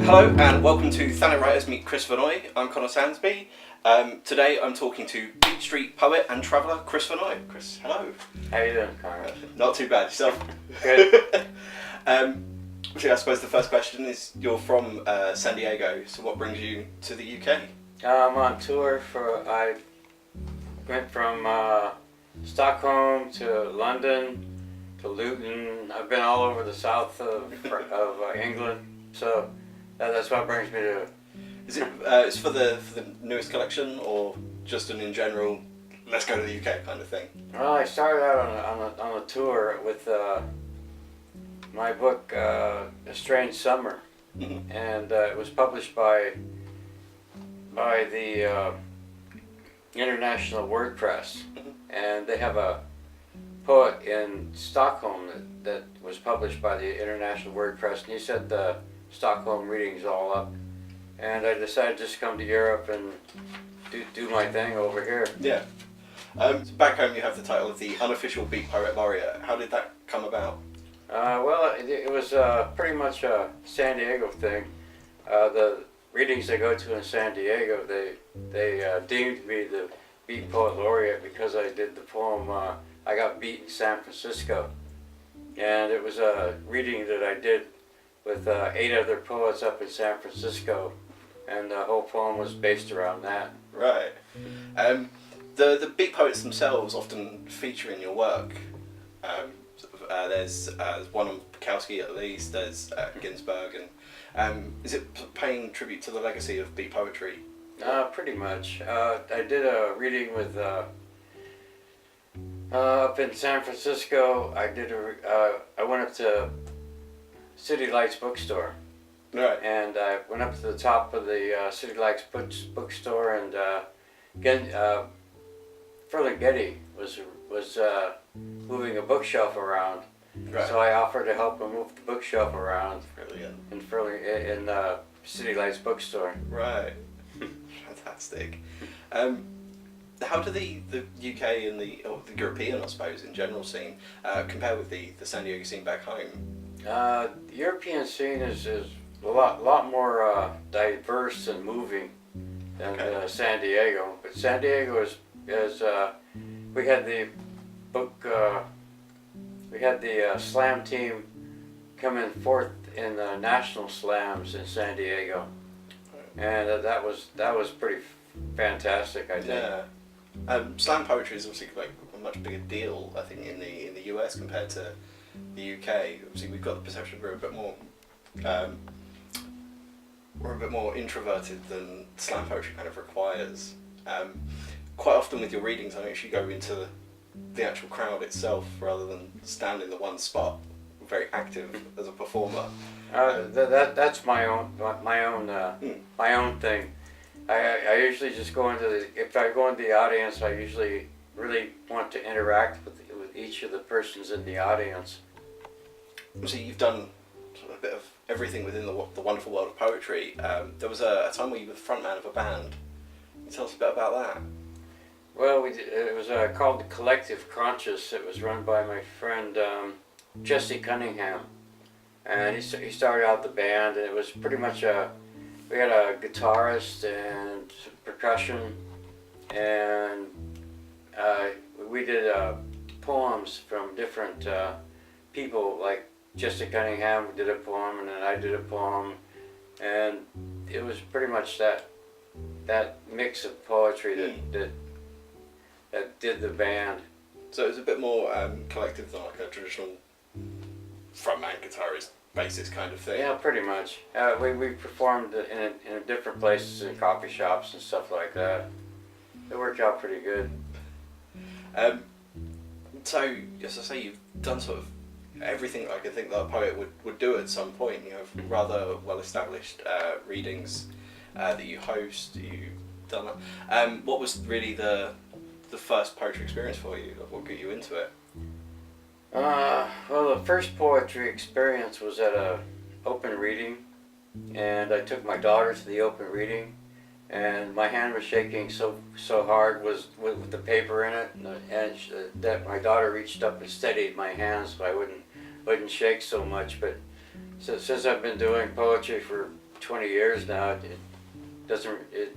Hello and welcome to Thanet Writers Meet Chris Vannoy. I'm Connor Sansby. Today I'm talking to Beat Street poet and traveller Chris Vannoy. Chris, hello. How you doing, Connor? Not too bad, yourself? Good. I suppose the first question is, you're from San Diego, so what brings you to the UK? I'm on tour I went from Stockholm to London to Luton. I've been all over the south of England, so that's what brings me to. Is it it's for the newest collection, or just an in general, let's go to the UK kind of thing? Well, I started out on a tour with my book A Strange Summer, Mm-hmm. and it was published by the International Word Press, Mm-hmm. and they have a poet in Stockholm that was published by the International Word Press, and he said the Stockholm reading's all up, and I decided to just come to Europe and do my thing over here. Yeah. So back home you have the title of the unofficial Beat Poet Laureate. How did that come about? Well, it was pretty much a San Diego thing. The readings I go to in San Diego, they deemed me the Beat Poet Laureate because I did the poem I Got Beat in San Francisco. And it was a reading that I did with 8 other poets up in San Francisco, and the whole poem was based around that. Right. The Beat poets themselves often feature in your work. There's one on Bukowski at least, there's Ginsberg, and is it paying tribute to the legacy of Beat poetry? Pretty much. I did a reading with up in San Francisco. I went up to City Lights bookstore, Right. and I went up to the top of the City Lights bookstore, and again, Ferlinghetti was moving a bookshelf around, Right. so I offered to help him move the bookshelf around Brilliant. in City Lights bookstore. Right. Fantastic. How do the UK and the European, I suppose, in general scene compare with the San Diego scene back home? The European scene is a lot more diverse and moving than Okay. San Diego. But San Diego is we had the book we had the slam team come in fourth in the national slams in San Diego, and that was pretty fantastic, I think. Yeah. Slam poetry is obviously like a much bigger deal, I think, in the US compared to the UK. Obviously, we've got the perception we're a bit more introverted than slam poetry kind of requires. Quite often with your readings, I actually go into the actual crowd itself rather than stand in the one spot. I'm very active as a performer. That's my own thing. I usually just go if I go into the audience, I usually really want to interact with each of the persons in the audience. So you've done sort of a bit of everything within the wonderful world of poetry. There was a time where you were the frontman of a band. Can you tell us a bit about that? Well, it was called the Collective Conscious. It was run by my friend Jesse Cunningham, and he started out the band, and it was pretty much we had a guitarist and percussion, and we did poems from different people. Like Jesse Cunningham did a poem, and then I did a poem, and it was pretty much that mix of poetry that did the band. So it was a bit more collective than like a traditional frontman, guitarist, bassist kind of thing. Yeah, pretty much. We performed in different places, in coffee shops and stuff like that. It worked out pretty good. So, as I say, you've done sort of everything I could think that a poet would do at some point. You have rather well-established readings that you host. You've done that. What was really the first poetry experience for you? What got you into it? Well, the first poetry experience was at a open reading, and I took my daughter to the open reading, and my hand was shaking so hard with the paper in it, that my daughter reached up and steadied my hands so I wouldn't shake so much. But since I've been doing poetry for 20 years now. It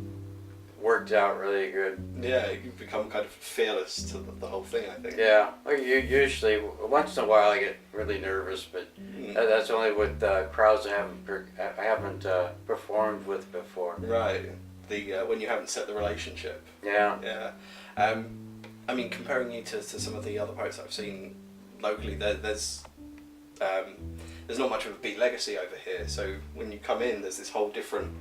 worked out really good. Yeah, you become kind of fearless to the whole thing, I think. Yeah, well, usually once in a while I get really nervous, but that's only with crowds I haven't performed with before. Right. When you haven't set the relationship. Yeah. Yeah. I mean, comparing you to some of the other poets I've seen locally, there's not much of a beat legacy over here. So when you come in, there's this whole different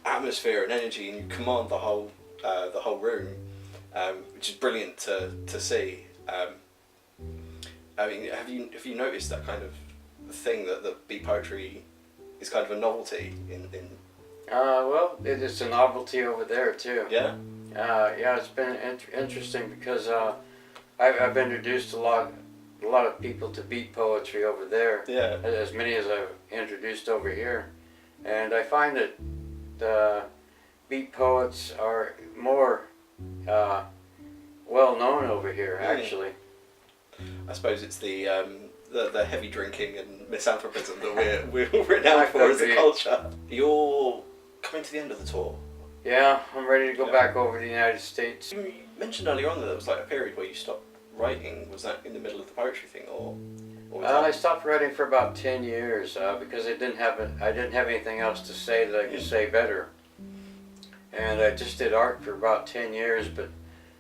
atmosphere and energy, and you command the whole room, which is brilliant to see. I mean, have you noticed that kind of thing that beat poetry is kind of a novelty in? Well, it's a novelty over there too. Yeah. Yeah, it's been interesting because I've introduced a lot of people to beat poetry over there. Yeah. As many as I've introduced over here, and I find that the beat poets are more well known over here. Actually, I suppose it's the heavy drinking and misanthropism that we're renowned for as a culture. You're coming to the end of the tour. Yeah, I'm ready to go back over to the United States. You mentioned earlier on that there was like a period where you stopped writing. Was that in the middle of the poetry thing, or was I stopped writing for about 10 years because I didn't have anything else to say that I could say better. And I just did art for about 10 years, but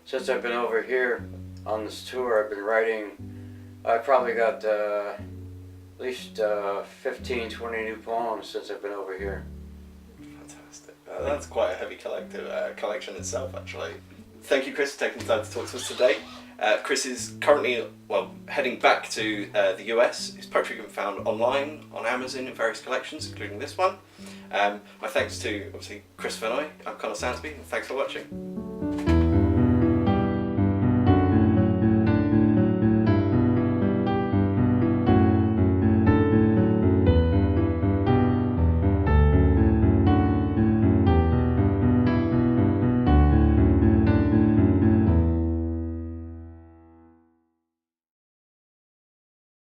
since I've been over here on this tour, I've been writing. I probably got at least 15, 20 new poems since I've been over here. Fantastic. That's quite a heavy collection itself, actually. Thank you, Chris, for taking the time to talk to us today. Chris is currently, heading back to the US. His poetry can be found online, on Amazon, in various collections, including this one. My thanks to, obviously, Chris Vannoy. I'm Sansby, and thanks for watching.